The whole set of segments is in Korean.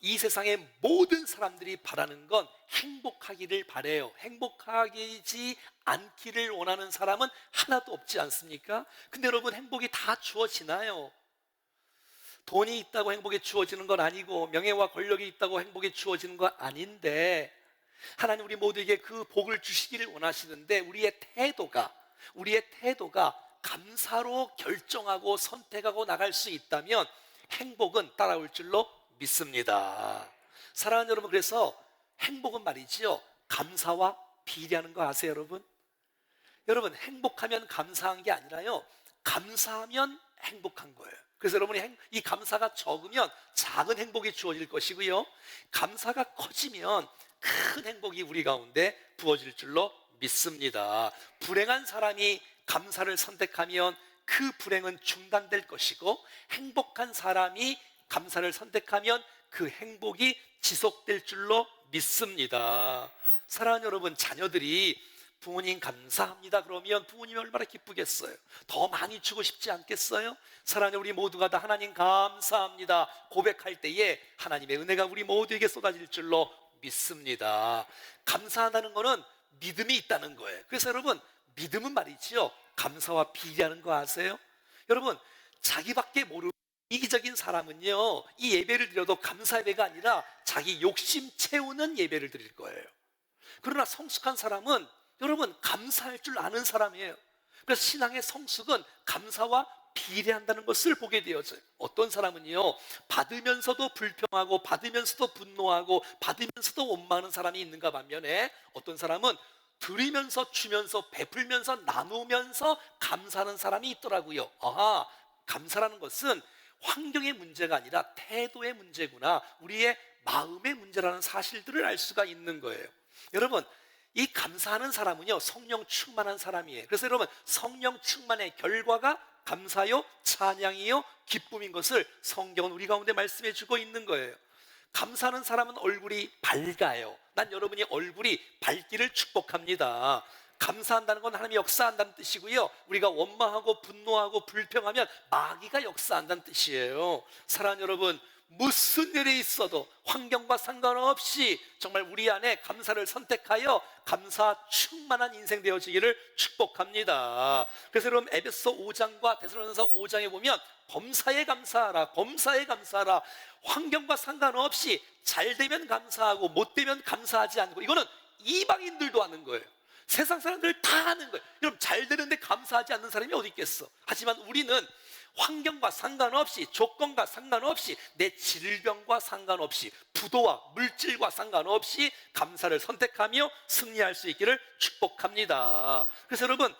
이 세상의 모든 사람들이 바라는 건 행복하기를 바래요. 행복하지 않기를 원하는 사람은 하나도 없지 않습니까? 근데 여러분, 행복이 다 주어지나요? 돈이 있다고 행복이 주어지는 건 아니고, 명예와 권력이 있다고 행복이 주어지는 건 아닌데, 하나님 우리 모두에게 그 복을 주시기를 원하시는데, 우리의 태도가 감사로 결정하고 선택하고 나갈 수 있다면 행복은 따라올 줄로 믿습니다. 사랑하는 여러분, 그래서 행복은 말이지요, 감사와 비례하는 거 아세요, 여러분? 여러분, 행복하면 감사한 게 아니라요, 감사하면 행복한 거예요. 그래서 여러분이 이 감사가 적으면 작은 행복이 주어질 것이고요, 감사가 커지면 큰 행복이 우리 가운데 부어질 줄로 믿습니다. 불행한 사람이 감사를 선택하면 그 불행은 중단될 것이고, 행복한 사람이 감사를 선택하면 그 행복이 지속될 줄로 믿습니다. 사랑하는 여러분, 자녀들이 부모님 감사합니다 그러면 부모님이 얼마나 기쁘겠어요? 더 많이 주고 싶지 않겠어요? 사랑하는 우리 모두가 다 하나님 감사합니다 고백할 때에 하나님의 은혜가 우리 모두에게 쏟아질 줄로 믿습니다. 감사하다는 것은 믿음이 있다는 거예요. 그래서 여러분, 믿음은 말이지요, 감사와 비례하는 거 아세요? 여러분, 자기밖에 모르는 이기적인 사람은요, 이 예배를 드려도 감사 예배가 아니라 자기 욕심 채우는 예배를 드릴 거예요. 그러나 성숙한 사람은 여러분, 감사할 줄 아는 사람이에요. 그래서 신앙의 성숙은 감사와 비례한다는 것을 보게 되어져요. 어떤 사람은요, 받으면서도 불평하고 받으면서도 분노하고 받으면서도 원망하는 사람이 있는가 반면에, 어떤 사람은 드리면서 주면서 베풀면서 나누면서 감사하는 사람이 있더라고요. 아하, 감사라는 것은 환경의 문제가 아니라 태도의 문제구나, 우리의 마음의 문제라는 사실들을 알 수가 있는 거예요. 여러분, 이 감사하는 사람은요, 성령 충만한 사람이에요. 그래서 여러분, 성령 충만의 결과가 감사요, 찬양이요, 기쁨인 것을 성경은 우리 가운데 말씀해 주고 있는 거예요. 감사하는 사람은 얼굴이 밝아요. 난 여러분이 얼굴이 밝기를 축복합니다. 감사한다는 건 하나님이 역사한다는 뜻이고요, 우리가 원망하고 분노하고 불평하면 마귀가 역사한다는 뜻이에요. 사랑하는 여러분, 무슨 일이 있어도 환경과 상관없이 정말 우리 안에 감사를 선택하여 감사 충만한 인생 되어지기를 축복합니다. 그래서 여러분, 에베소 5장과 데살로니가서 5장에 보면 범사에 감사하라, 범사에 감사하라, 환경과 상관없이 잘 되면 감사하고 못 되면 감사하지 않고, 이거는 이방인들도 하는 거예요. 세상 사람들 다 하는 거예요. 여러분, 잘 되는데 감사하지 않는 사람이 어디 있겠어? 하지만 우리는 환경과 상관없이, 조건과 상관없이, 내 질병과 상관없이, 부도와 물질과 상관없이 감사를 선택하며 승리할 수 있기를 축복합니다. 그래서 여러분,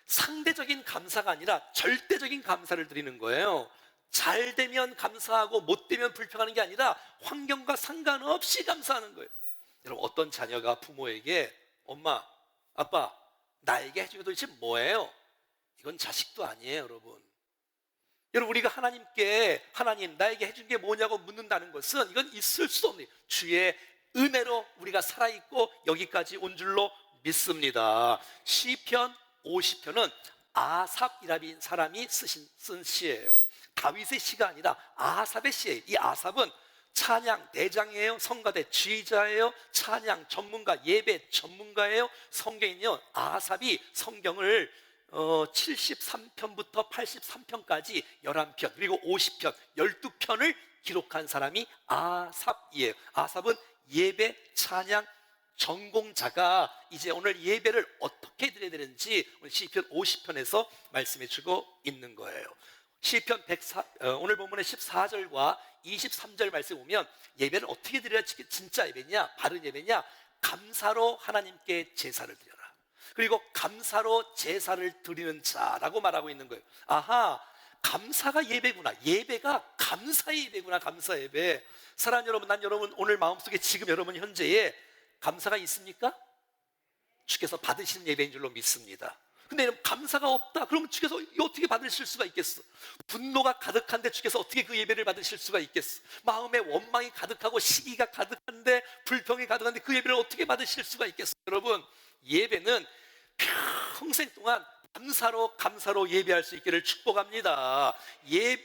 상대적인 감사가 아니라 절대적인 감사를 드리는 거예요. 잘 되면 감사하고 못 되면 불평하는 게 아니라 환경과 상관없이 감사하는 거예요. 여러분, 어떤 자녀가 부모에게 엄마, 아빠, 나에게 해준 게 도대체 뭐예요? 이건 자식도 아니에요, 여러분. 여러분, 우리가 하나님께 하나님 나에게 해준 게 뭐냐고 묻는다는 것은 이건 있을 수도 없는, 주의 은혜로 우리가 살아있고 여기까지 온 줄로 믿습니다. 시편 50편은 아삽이라는 사람이 쓴 시예요. 다윗의 시가 아니라 아삽의 시예요. 이 아삽은 찬양 대장이에요. 성가대 지휘자예요. 찬양 전문가, 예배 전문가예요. 성경은요, 아삽이 성경을 73편부터 83편까지 11편, 그리고 50편, 12편을 기록한 사람이 아삽이에요. 아삽은 예배, 찬양 전공자가 이제 오늘 예배를 어떻게 드려야 되는지 오늘 시편 50편에서 말씀해 주고 있는 거예요. 시편 104, 오늘 본문의 14절과 23절 말씀 보면 예배를 어떻게 드려야 진짜 예배냐, 바른 예배냐, 감사로 하나님께 제사를 드려라, 그리고 감사로 제사를 드리는 자라고 말하고 있는 거예요. 아하, 감사가 예배구나, 예배가 감사의 예배구나, 감사 예배. 사랑하는 여러분, 난 여러분 오늘 마음속에 지금 여러분 현재에 감사가 있습니까? 주께서 받으시는 예배인 줄로 믿습니다. 근데 감사가 없다 그러면 주께서 어떻게 받으실 수가 있겠어? 분노가 가득한데 주께서 어떻게 그 예배를 받으실 수가 있겠어? 마음에 원망이 가득하고 시기가 가득한데, 불평이 가득한데 그 예배를 어떻게 받으실 수가 있겠어? 여러분, 예배는 평생 동안 감사로 예배할 수 있기를 축복합니다.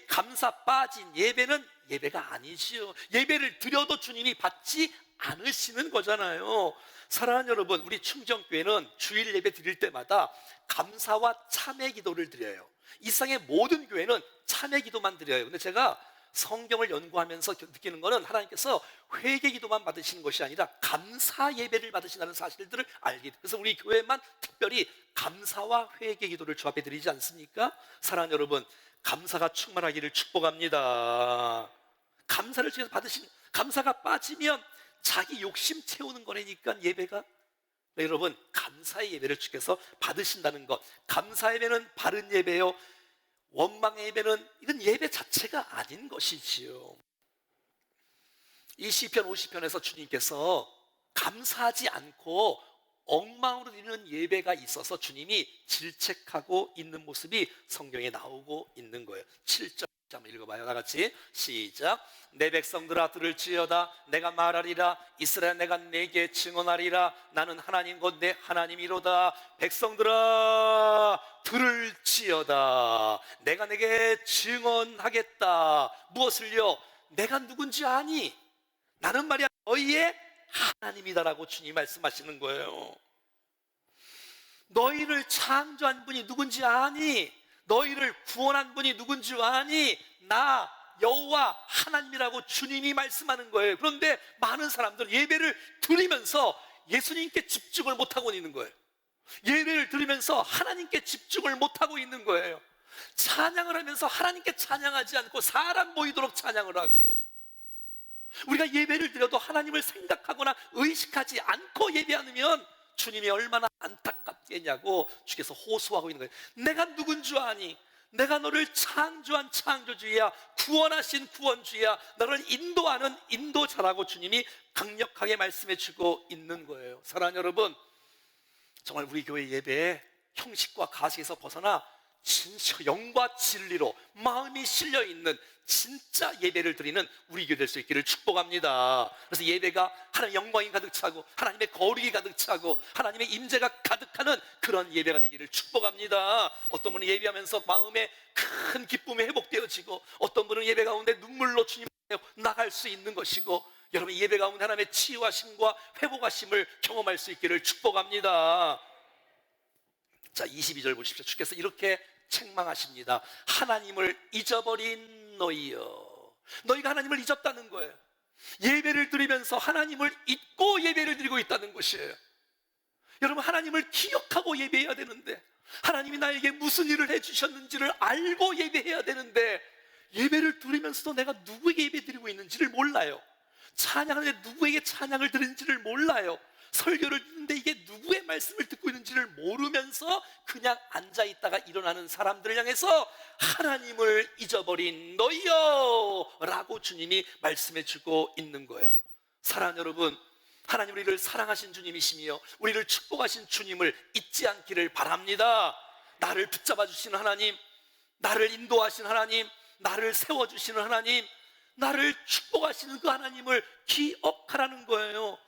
감사 빠진 예배는 예배가 아니지요. 예배를 드려도 주님이 받지 않으시는 거잖아요. 사랑하는 여러분, 우리 충정교회는 주일 예배 드릴 때마다 감사와 참회 기도를 드려요. 이 세상의 모든 교회는 참회 기도만 드려요. 근데 제가 성경을 연구하면서 느끼는 것은 하나님께서 회개 기도만 받으시는 것이 아니라 감사 예배를 받으신다는 사실들을 알게 돼요. 그래서 우리 교회만 특별히 감사와 회개 기도를 조합해 드리지 않습니까? 사랑하는 여러분, 감사가 충만하기를 축복합니다. 감사를 통해서 받으신, 감사가 빠지면 자기 욕심 채우는 거라니까 예배가. 네, 여러분, 감사의 예배를 주께서 받으신다는 것, 감사 예배는 바른 예배요, 원망의 예배는 이건 예배 자체가 아닌 것이지요. 이 시편 50편에서 주님께서 감사하지 않고 엉망으로 드리는 예배가 있어서 주님이 질책하고 있는 모습이 성경에 나오고 있는 거예요. 7절 한번 읽어봐요. 다같이 시작. 내 백성들아 들을지어다. 내가 말하리라. 이스라엘 내가 내게 증언하리라. 나는 하나님 곧 내 하나님이로다. 백성들아 들을지어다. 내가 내게 증언하겠다. 무엇을요? 내가 누군지 아니? 나는 말이야 너희의 하나님이다라고 주님 말씀하시는 거예요. 너희를 창조한 분이 누군지 아니? 너희를 구원한 분이 누군지 아니? 나 여호와 하나님이라고 주님이 말씀하는 거예요. 그런데 많은 사람들은 예배를 드리면서 예수님께 집중을 못하고 있는 거예요. 예배를 드리면서 하나님께 집중을 못하고 있는 거예요. 찬양을 하면서 하나님께 찬양하지 않고 사람 보이도록 찬양을 하고, 우리가 예배를 드려도 하나님을 생각하거나 의식하지 않고 예배 않으면 주님이 얼마나 안타깝겠냐고 주께서 호소하고 있는 거예요. 내가 누군 줄 아니? 내가 너를 창조한 창조주야, 구원하신 구원주야, 너를 인도하는 인도자라고 주님이 강력하게 말씀해 주고 있는 거예요. 사랑하는 여러분, 정말 우리 교회 예배에 형식과 가식에서 벗어나 진짜 영과 진리로 마음이 실려있는 진짜 예배를 드리는 우리 교회 될 수 있기를 축복합니다. 그래서 예배가 하나님의 영광이 가득 차고 하나님의 거룩이 가득 차고 하나님의 임재가 가득하는 그런 예배가 되기를 축복합니다. 어떤 분은 예배하면서 마음에 큰 기쁨이 회복되어지고, 어떤 분은 예배 가운데 눈물로 주님 앞에 나갈 수 있는 것이고, 여러분 예배 가운데 하나님의 치유하심과 회복하심을 경험할 수 있기를 축복합니다. 자, 22절 보십시오. 주께서 이렇게 책망하십니다. 하나님을 잊어버린 너희여. 너희가 하나님을 잊었다는 거예요. 예배를 드리면서 하나님을 잊고 예배를 드리고 있다는 것이에요. 여러분, 하나님을 기억하고 예배해야 되는데, 하나님이 나에게 무슨 일을 해주셨는지를 알고 예배해야 되는데, 예배를 드리면서도 내가 누구에게 예배 드리고 있는지를 몰라요. 찬양하는데 누구에게 찬양을 드리는지를 몰라요. 설교를 듣는데 이게 누구의 말씀을 듣고 있는지를 모르면서 그냥 앉아있다가 일어나는 사람들을 향해서 하나님을 잊어버린 너희여 라고 주님이 말씀해 주고 있는 거예요. 사랑하는 여러분, 하나님 우리를 사랑하신 주님이시며 우리를 축복하신 주님을 잊지 않기를 바랍니다. 나를 붙잡아 주시는 하나님, 나를 인도하시는 하나님, 나를 세워주시는 하나님, 나를 축복하시는 그 하나님을 기억하라는 거예요.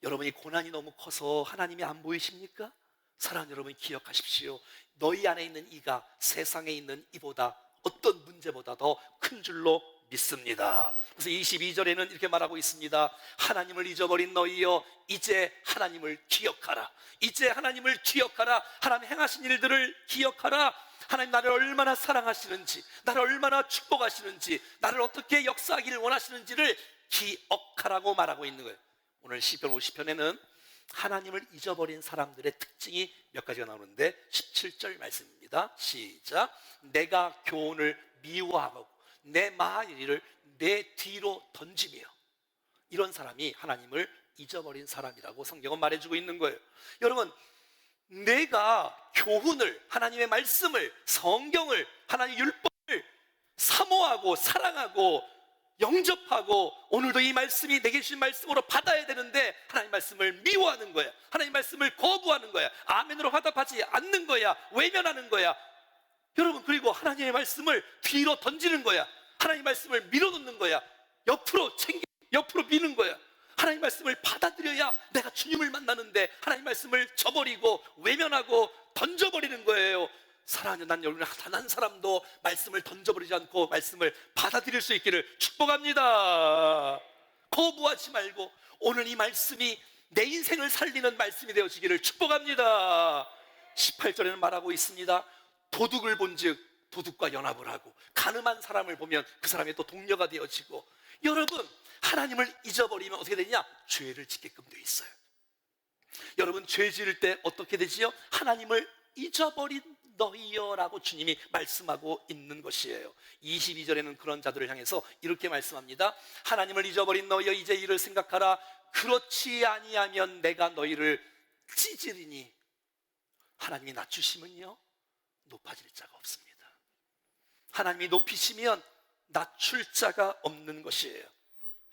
여러분이 고난이 너무 커서 하나님이 안 보이십니까? 사랑하는 여러분, 기억하십시오. 너희 안에 있는 이가 세상에 있는 이보다 어떤 문제보다 더 큰 줄로 믿습니다. 그래서 22절에는 이렇게 말하고 있습니다. 하나님을 잊어버린 너희여, 이제 하나님을 기억하라. 이제 하나님을 기억하라. 하나님 행하신 일들을 기억하라. 하나님 나를 얼마나 사랑하시는지, 나를 얼마나 축복하시는지, 나를 어떻게 역사하기를 원하시는지를 기억하라고 말하고 있는 거예요. 오늘 시편 50편에는 하나님을 잊어버린 사람들의 특징이 몇 가지가 나오는데 17절 말씀입니다. 시작. 내가 교훈을 미워하고 내 마귀를 내 뒤로 던지며, 이런 사람이 하나님을 잊어버린 사람이라고 성경은 말해주고 있는 거예요. 여러분, 내가 교훈을, 하나님의 말씀을, 성경을, 하나님의 율법을 사모하고 사랑하고 영접하고 오늘도 이 말씀이 내게 주신 말씀으로 받아야 되는데 하나님 말씀을 미워하는 거야. 하나님 말씀을 거부하는 거야. 아멘으로 화답하지 않는 거야. 외면하는 거야. 여러분, 그리고 하나님의 말씀을 뒤로 던지는 거야. 하나님 말씀을 밀어놓는 거야. 옆으로 미는 거야. 하나님 말씀을 받아들여야 내가 주님을 만나는데 하나님 말씀을 저버리고 외면하고 던져버리는 거예요. 사랑하는 난 여러분 단 한 사람도 말씀을 던져버리지 않고 말씀을 받아들일 수 있기를 축복합니다. 거부하지 말고 오늘 이 말씀이 내 인생을 살리는 말씀이 되어지기를 축복합니다. 18절에는 말하고 있습니다. 도둑을 본즉 도둑과 연합을 하고 가늠한 사람을 보면 그 사람이 또 동료가 되어지고. 여러분, 하나님을 잊어버리면 어떻게 되냐? 죄를 짓게끔 되어 있어요. 여러분, 죄 지을 때 어떻게 되지요? 하나님을 잊어버린 너희여 라고 주님이 말씀하고 있는 것이에요. 22절에는 그런 자들을 향해서 이렇게 말씀합니다. 하나님을 잊어버린 너희여, 이제 이를 생각하라. 그렇지 아니하면 내가 너희를 찢으리니. 하나님이 낮추시면요, 높아질 자가 없습니다. 하나님이 높이시면 낮출 자가 없는 것이에요.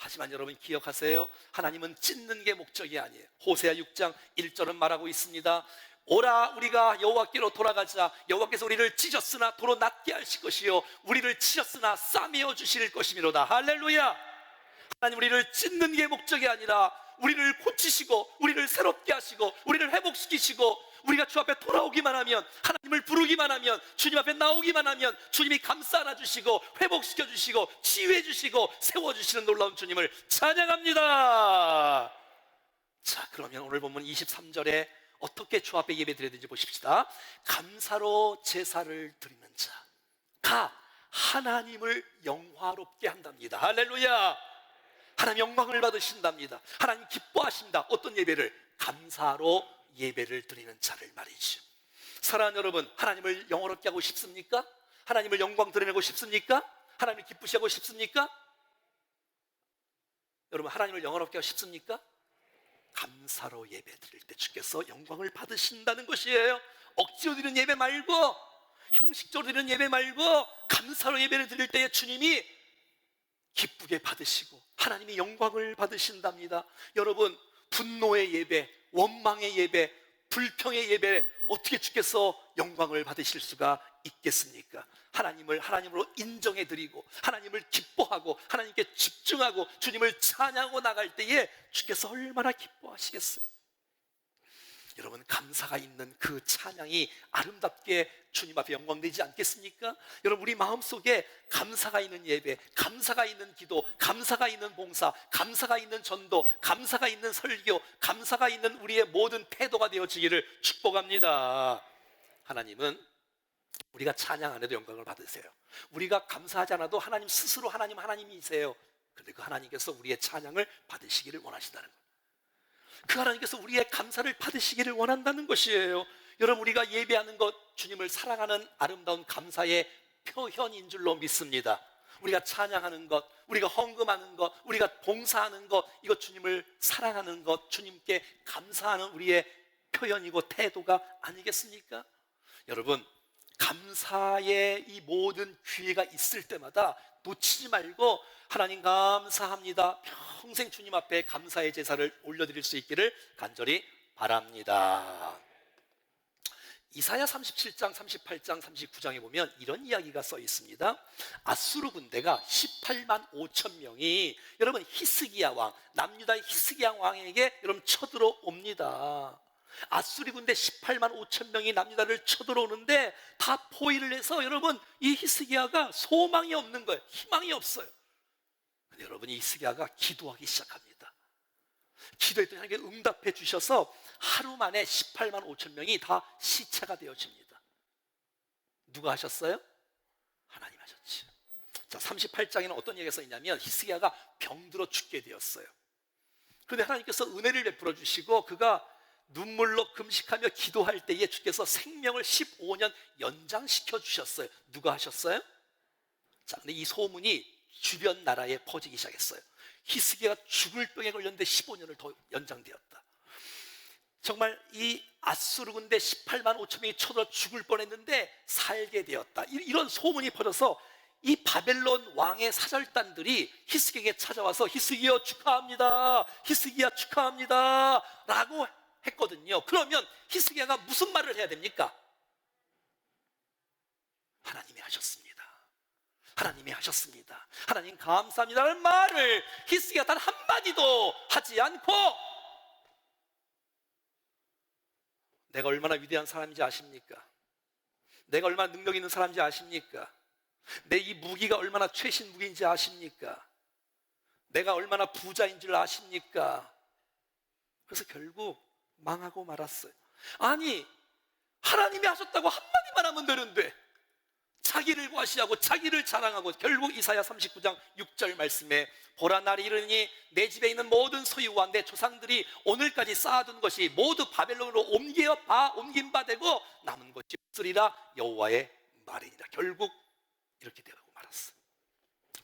하지만 여러분 기억하세요. 하나님은 찢는 게 목적이 아니에요. 호세아 6장 1절은 말하고 있습니다. 오라, 우리가 여호와께로 돌아가자. 여호와께서 우리를 찢었으나 도로 낫게 하실 것이요 우리를 치셨으나 싸매어 주실 것이미로다. 할렐루야. 하나님 우리를 찢는 게 목적이 아니라 우리를 고치시고 우리를 새롭게 하시고 우리를 회복시키시고, 우리가 주 앞에 돌아오기만 하면, 하나님을 부르기만 하면, 주님 앞에 나오기만 하면 주님이 감싸 안아주시고 회복시켜 주시고 치유해 주시고 세워주시는 놀라운 주님을 찬양합니다. 자, 그러면 오늘 본문 23절에 어떻게 주 앞에 예배 드려야 되는지 보십시다. 감사로 제사를 드리는 자가 하나님을 영화롭게 한답니다. 할렐루야. 하나님 영광을 받으신답니다. 하나님 기뻐하신다. 어떤 예배를? 감사로 예배를 드리는 자를 말이죠. 사랑하는 여러분, 하나님을 영화롭게 하고 싶습니까? 하나님을 영광 드러내고 싶습니까? 하나님을 기쁘시게 하고 싶습니까? 여러분, 하나님을 영화롭게 하고 싶습니까? 감사로 예배 드릴 때 주께서 영광을 받으신다는 것이에요. 억지로 드리는 예배 말고, 형식적으로 드리는 예배 말고, 감사로 예배를 드릴 때에 주님이 기쁘게 받으시고 하나님이 영광을 받으신답니다. 여러분, 분노의 예배, 원망의 예배, 불평의 예배 어떻게 주께서 영광을 받으실 수가 있겠습니까? 하나님을 하나님으로 인정해 드리고 하나님을 기뻐하고 하나님께 집중하고 주님을 찬양하고 나갈 때에 주께서 얼마나 기뻐하시겠어요? 여러분, 감사가 있는 그 찬양이 아름답게 주님 앞에 영광되지 않겠습니까? 여러분, 우리 마음속에 감사가 있는 예배, 감사가 있는 기도, 감사가 있는 봉사, 감사가 있는 전도, 감사가 있는 설교, 감사가 있는 우리의 모든 태도가 되어지기를 축복합니다. 하나님은 우리가 찬양 안 해도 영광을 받으세요. 우리가 감사하지 않아도 하나님 스스로 하나님이세요. 그런데 그 하나님께서 우리의 찬양을 받으시기를 원하신다는 거예요. 그 하나님께서 우리의 감사를 받으시기를 원한다는 것이에요. 여러분, 우리가 예배하는 것, 주님을 사랑하는 아름다운 감사의 표현인 줄로 믿습니다. 우리가 찬양하는 것, 우리가 헌금하는 것, 우리가 봉사하는 것, 이것 주님을 사랑하는 것, 주님께 감사하는 우리의 표현이고 태도가 아니겠습니까? 여러분, 감사의 이 모든 기회가 있을 때마다 놓치지 말고 하나님 감사합니다, 평생 주님 앞에 감사의 제사를 올려드릴 수 있기를 간절히 바랍니다. 이사야 37장, 38장, 39장에 보면 이런 이야기가 써 있습니다. 아수르 군대가 18만 5천 명이 여러분 히스기야 왕, 남유다의 히스기야 왕에게 여러분 쳐들어옵니다. 아수리 군대 18만 5천 명이 남유다를 쳐들어오는데 다 포위를 해서 여러분 이 히스기야가 소망이 없는 거예요. 희망이 없어요. 근데 여러분, 이 히스기야가 기도하기 시작합니다. 기도했더니 하나님께 응답해 주셔서 하루 만에 18만 5천 명이 다 시체가 되어집니다. 누가 하셨어요? 하나님 하셨지. 자, 38장에는 어떤 얘기가 써 있냐면 히스기야가 병들어 죽게 되었어요. 그런데 하나님께서 은혜를 베풀어 주시고 그가 눈물로 금식하며 기도할 때에 주께서 생명을 15년 연장시켜 주셨어요. 누가 하셨어요? 자, 근데 이 소문이 주변 나라에 퍼지기 시작했어요. 히스기야가 죽을 병에 걸렸는데 15년을 더 연장되었다. 정말 이 아수르 군대 18만 5천 명이 쳐들어 죽을 뻔했는데 살게 되었다. 이런 소문이 퍼져서 이 바벨론 왕의 사절단들이 히스기야에게 찾아와서 히스기야 축하합니다, 히스기야 축하합니다 라고 했거든요. 그러면 히스기야가 무슨 말을 해야 됩니까? 하나님이 하셨습니다, 하나님이 하셨습니다. 하나님 감사합니다라는 말을 히스기야가 단 한마디도 하지 않고, 내가 얼마나 위대한 사람인지 아십니까? 내가 얼마나 능력 있는 사람인지 아십니까? 내 이 무기가 얼마나 최신 무기인지 아십니까? 내가 얼마나 부자인 줄 아십니까? 그래서 결국 망하고 말았어요. 아니, 하나님이 하셨다고 한마디만 하면 되는데 자기를 과시하고 자기를 자랑하고, 결국 이사야 39장 6절 말씀에 보라, 날이 이르니 내 집에 있는 모든 소유와 내 조상들이 오늘까지 쌓아둔 것이 모두 바벨론으로 옮긴 바 되고 남은 것이 없으리라, 여호와의 말이니라. 결국 이렇게 되고 말았어요.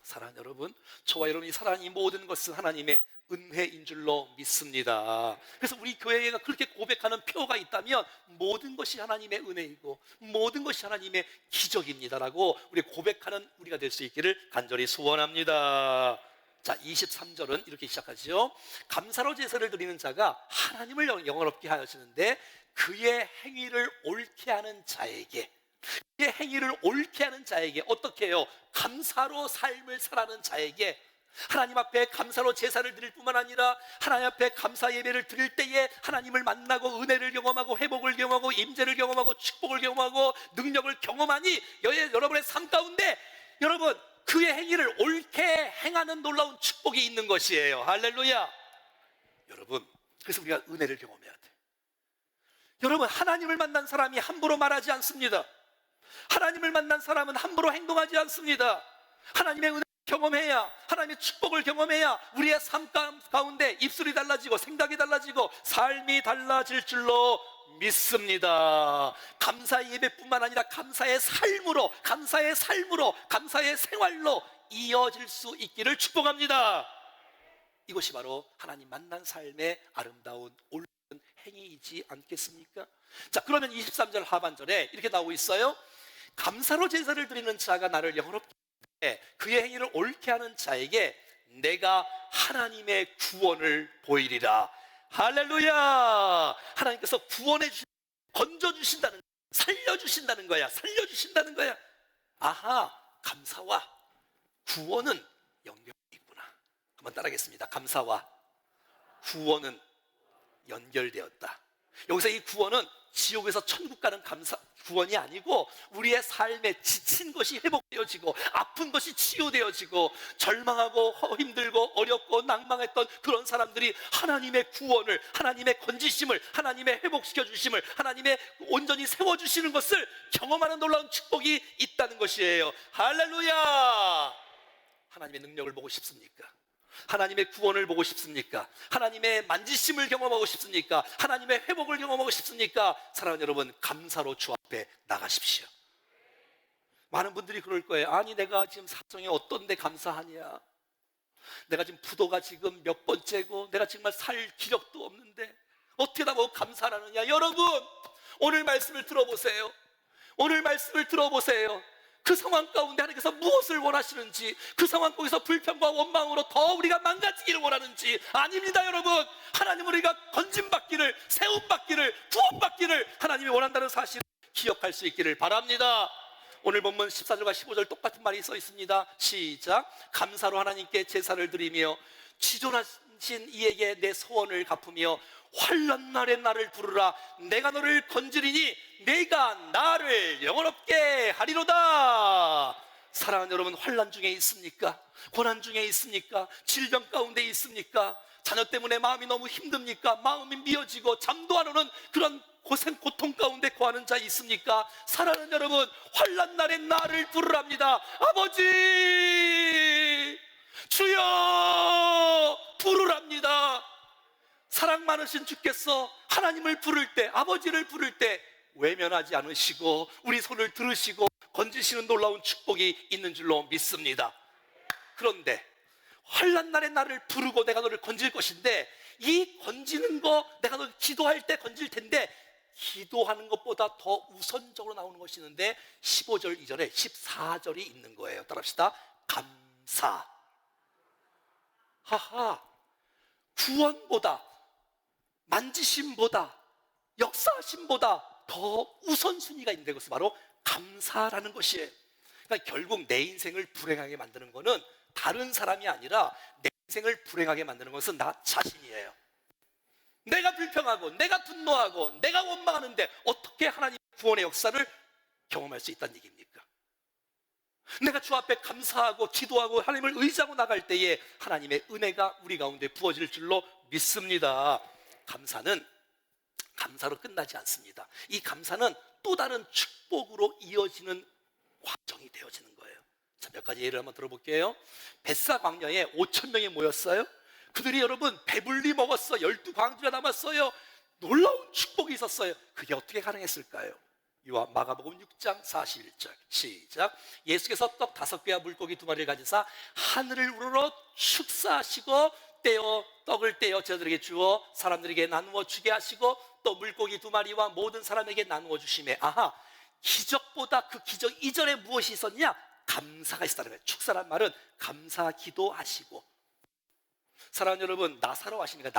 사랑하는 여러분, 저와 여러분이 살아가는 이 모든 것은 하나님의 은혜인 줄로 믿습니다. 그래서 우리 교회가 그렇게 고백하는 표가 있다면 모든 것이 하나님의 은혜이고 모든 것이 하나님의 기적입니다라고 우리 고백하는 우리가 될 수 있기를 간절히 소원합니다. 자, 23절은 이렇게 시작하죠. 감사로 제사를 드리는 자가 하나님을 영화롭게 하시는데 그의 행위를 옳게 하는 자에게, 그의 행위를 옳게 하는 자에게, 어떻게 해요? 감사로 삶을 살아가는 자에게, 하나님 앞에 감사로 제사를 드릴 뿐만 아니라 하나님 앞에 감사 예배를 드릴 때에 하나님을 만나고 은혜를 경험하고 회복을 경험하고 임재를 경험하고 축복을 경험하고 능력을 경험하니 여러분의 삶 가운데 여러분 그의 행위를 옳게 행하는 놀라운 축복이 있는 것이에요. 할렐루야. 여러분, 그래서 우리가 은혜를 경험해야 돼. 여러분, 하나님을 만난 사람이 함부로 말하지 않습니다. 하나님을 만난 사람은 함부로 행동하지 않습니다. 하나님의 은혜를 경험해야, 하나님의 축복을 경험해야 우리의 삶 가운데 입술이 달라지고 생각이 달라지고 삶이 달라질 줄로 믿습니다. 감사의 예배뿐만 아니라 감사의 삶으로, 감사의 생활로 이어질 수 있기를 축복합니다. 이것이 바로 하나님 만난 삶의 아름다운 옳은 행위이지 않겠습니까? 자, 그러면 23절 하반절에 이렇게 나오고 있어요. 감사로 제사를 드리는 자가 나를 영원롭게 하는데 그의 행위를 옳게 하는 자에게 내가 하나님의 구원을 보이리라. 할렐루야. 하나님께서 구원해 주신, 건져주신다는, 살려주신다는 거야. 아하, 감사와 구원은 연결이 있구나. 한번 따라하겠습니다. 감사와 구원은 연결되었다. 여기서 이 구원은 지옥에서 천국 가는 구원이 아니고 우리의 삶에 지친 것이 회복되어지고 아픈 것이 치유되어지고 절망하고 힘들고 어렵고 낭망했던 그런 사람들이 하나님의 구원을, 하나님의 건지심을, 하나님의 회복시켜 주심을, 하나님의 온전히 세워주시는 것을 경험하는 놀라운 축복이 있다는 것이에요. 할렐루야. 하나님의 능력을 보고 싶습니까? 하나님의 구원을 보고 싶습니까? 하나님의 만지심을 경험하고 싶습니까? 하나님의 회복을 경험하고 싶습니까? 사랑하는 여러분, 감사로 주 앞에 나가십시오. 많은 분들이 그럴 거예요. 아니, 내가 지금 사정이 어떤데 감사하냐? 내가 지금 부도가 지금 몇 번째고 내가 정말 살 기력도 없는데 어떻게 나보고 감사하느냐? 여러분, 오늘 말씀을 들어보세요. 그 상황 가운데 하나님께서 무엇을 원하시는지, 그 상황 속에서 불평과 원망으로 더 우리가 망가지기를 원하는지, 아닙니다. 여러분, 하나님은 우리가 건짐받기를, 세움받기를, 구원받기를 하나님이 원한다는 사실을 기억할 수 있기를 바랍니다. 오늘 본문 14절과 15절 똑같은 말이 써 있습니다. 시작. 감사로 하나님께 제사를 드리며 지존하신 이에게 내 소원을 갚으며 환난 날에 나를 부르라. 내가 너를 건지리니 내가 나를 영원롭게 하리로다. 사랑하는 여러분, 환난 중에 있습니까? 고난 중에 있습니까? 질병 가운데 있습니까? 자녀 때문에 마음이 너무 힘듭니까? 마음이 미어지고 잠도 안 오는 그런 고통 가운데 거하는 자 있습니까? 사랑하는 여러분, 환난 날에 나를 부르랍니다. 아버지 주여 부르랍니다. 사랑 많으신 주께서 하나님을 부를 때, 아버지를 부를 때 외면하지 않으시고 우리 손을 들으시고 건지시는 놀라운 축복이 있는 줄로 믿습니다. 그런데 환난 날에 나를 부르고 내가 너를 건질 것인데, 이 건지는 거, 내가 너 기도할 때 건질 텐데 기도하는 것보다 더 우선적으로 나오는 것이 있는데 15절 이전에 14절이 있는 거예요. 따라합시다. 감사. 하하, 구원보다, 만지심보다, 역사하심보다 더 우선순위가 있는데 그것은 바로 감사라는 것이에요. 그러니까 결국 내 인생을 불행하게 만드는 거는 다른 사람이 아니라 내 인생을 불행하게 만드는 것은 나 자신이에요. 내가 불평하고 내가 분노하고 내가 원망하는데 어떻게 하나님의 구원의 역사를 경험할 수 있다는 얘기입니까? 내가 주 앞에 감사하고 기도하고 하나님을 의지하고 나갈 때에 하나님의 은혜가 우리 가운데 부어질 줄로 믿습니다. 감사는 감사로 끝나지 않습니다. 이 감사는 또 다른 축복으로 이어지는 과정이 되어지는 거예요. 자, 몇 가지 예를 한번 들어볼게요. 벳사 광야에 5천 명이 모였어요. 그들이 여러분 배불리 먹었어. 12광주가 남았어요. 놀라운 축복이 있었어요. 그게 어떻게 가능했을까요? 요한 마가복음 6장 41절 시작. 예수께서 떡 5개와 물고기 2마리를 가지사 하늘을 우러러 축사하시고 떡을 떼어 제자들에게 주어 사람들에게 나누어 주게 하시고 또 물고기 2마리와 모든 사람에게 나누어 주시매. 아하, 기적보다 그 기적 이전에 무엇이 있었냐? 감사가 있었다는 거예요. 축사란 말은 감사 기도하시고. 사랑하는 여러분, 나사로 아십니까?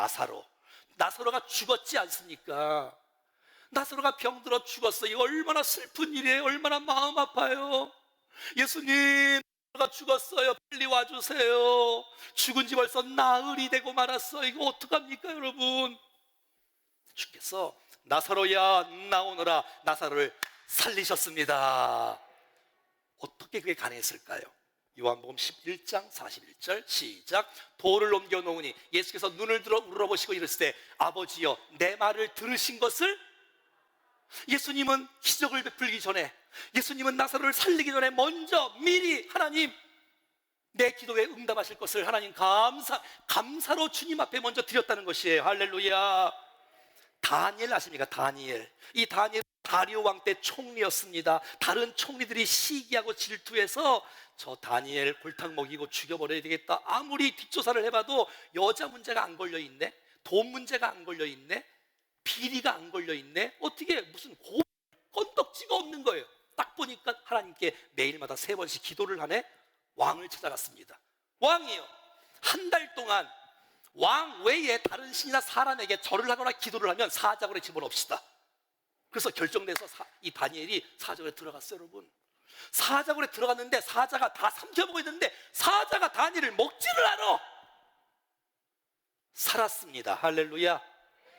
나사로가 죽었지 않습니까? 나사로가 병들어 죽었어요. 이거 얼마나 슬픈 일이에요. 얼마나 마음 아파요. 예수님, 나사로가 죽었어요. 빨리 와주세요. 죽은 지 벌써 나흘이 되고 말았어. 이거 어떡합니까 여러분? 주께서 나사로야 나오너라 나사로를 살리셨습니다. 어떻게 그게 가능했을까요? 요한복음 11장 41절 시작. 돌을 옮겨 놓으니 예수께서 눈을 들어 우러러보시고 이르시되 아버지여 내 말을 들으신 것을. 예수님은 기적을 베풀기 전에, 예수님은 나사로를 살리기 전에 먼저 미리 하나님 내 기도에 응답하실 것을 하나님 감사로 주님 앞에 먼저 드렸다는 것이에요. 할렐루야. 다니엘 아십니까? 다니엘. 이 다니엘 다리오 왕 때 총리였습니다. 다른 총리들이 시기하고 질투해서 저 다니엘 골탕 먹이고 죽여버려야 되겠다. 아무리 뒷조사를 해봐도 여자 문제가 안 걸려있네, 돈 문제가 안 걸려있네, 비리가 안 걸려있네, 어떻게 무슨 건덕지가 없는 거예요. 딱 보니까 하나님께 매일마다 3번씩 기도를 하네. 왕을 찾아갔습니다. 왕이요, 한 달 동안 왕 외에 다른 신이나 사람에게 절을 하거나 기도를 하면 사자굴에 집어넣읍시다. 그래서 결정돼서 이 다니엘이 사자굴에 들어갔어요. 여러분, 사자굴에 들어갔는데 사자가 다 삼켜먹고 있는데 사자가 다니엘을 먹지를 않아. 살았습니다. 할렐루야.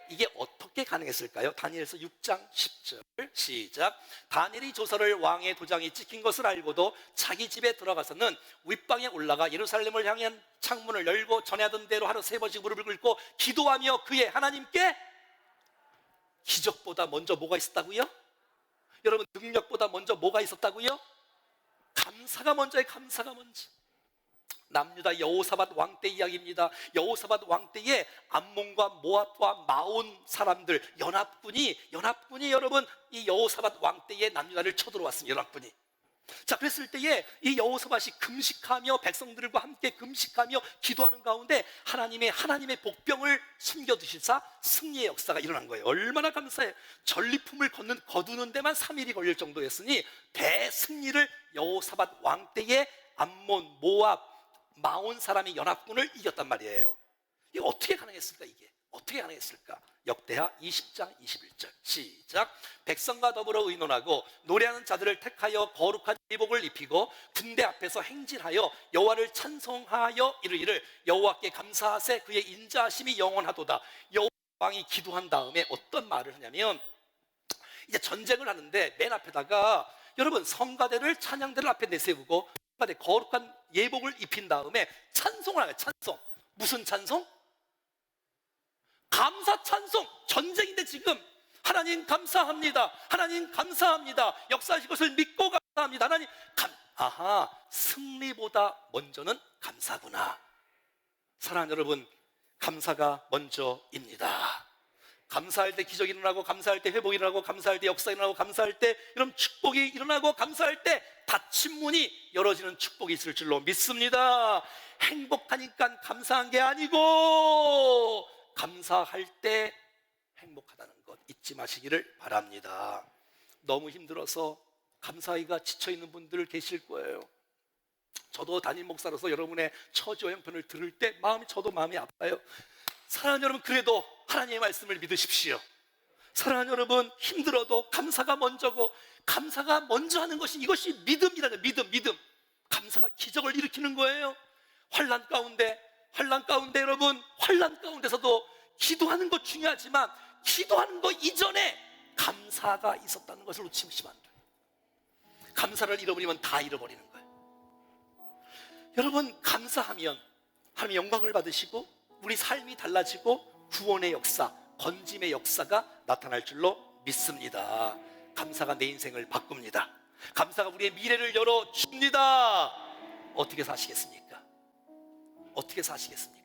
이게 어떻게 가능했을까요? 다니엘서 6장 10절 시작. 다니엘이 조서를 왕의 도장이 찍힌 것을 알고도 자기 집에 들어가서는 윗방에 올라가 예루살렘을 향한 창문을 열고 전에 하던 대로 하루 3번씩 무릎을 꿇고 기도하며 그의 하나님께. 기적보다 먼저 뭐가 있었다고요? 여러분, 능력보다 먼저 뭐가 있었다고요? 감사가 먼저예요. 감사가 먼저. 남유다 여호사밧 왕 때 이야기입니다. 여호사밧 왕 때에 암몬과 모압과 마온 사람들 연합군이 여러분 이 여호사밧 왕 때에 남유다를 쳐들어왔습니다. 연합군이. 자, 그랬을 때에 이 여호사밧이 금식하며 백성들과 함께 금식하며 기도하는 가운데 하나님의 복병을 숨겨두시사 승리의 역사가 일어난 거예요. 얼마나 감사해요. 전리품을 거두는 데만 3일이 걸릴 정도였으니 대승리를 여호사밧 왕 때에 암몬, 모압, 마온 사람이 연합군을 이겼단 말이에요. 이게 어떻게 가능했을까? 이게 어떻게 가능했을까? 역대하 20장 21절 시작. 백성과 더불어 의논하고 노래하는 자들을 택하여 거룩한 예복을 입히고 군대 앞에서 행진하여 여호와를 찬송하여 이르기를 여호와께 감사하세 그의 인자하심이 영원하도다. 여호와 왕이 기도한 다음에 어떤 말을 하냐면, 이제 전쟁을 하는데 맨 앞에다가 여러분 성가대를 찬양대를 앞에 내세우고 거룩한 예복을 입힌 다음에 찬송을 하요. 찬송. 무슨 찬송? 감사 찬송. 전쟁인데 지금 하나님 감사합니다. 하나님 감사합니다. 역사하실 것을 믿고 감사합니다. 하나님 아하, 승리보다 먼저는 감사구나. 사랑하는 여러분, 감사가 먼저입니다. 감사할 때 기적이 일어나고, 감사할 때 회복이 일어나고, 감사할 때 역사 일어나고, 감사할 때 이런 축복이 일어나고, 감사할 때 닫힌 문이 열어지는 축복이 있을 줄로 믿습니다. 행복하니까 감사한 게 아니고 감사할 때 행복하다는 것 잊지 마시기를 바랍니다. 너무 힘들어서 감사하기가 지쳐있는 분들 계실 거예요. 저도 담임 목사로서 여러분의 처지와 형편을 들을 때 저도 마음이 아파요. 사랑하는 여러분, 그래도 하나님의 말씀을 믿으십시오. 사랑하는 여러분, 힘들어도 감사가 먼저고 감사가 먼저 하는 것이, 이것이 믿음이라는 믿음. 감사가 기적을 일으키는 거예요. 환난 가운데 여러분, 환난 가운데서도 기도하는 것 중요하지만 기도하는 것 이전에 감사가 있었다는 것을 놓치시면 안 돼요. 감사를 잃어버리면 다 잃어버리는 거예요. 여러분, 감사하면 하나님의 영광을 받으시고 우리 삶이 달라지고 구원의 역사, 건짐의 역사가 나타날 줄로 믿습니다. 감사가 내 인생을 바꿉니다. 감사가 우리의 미래를 열어줍니다. 어떻게 사시겠습니까? 어떻게 사시겠습니까?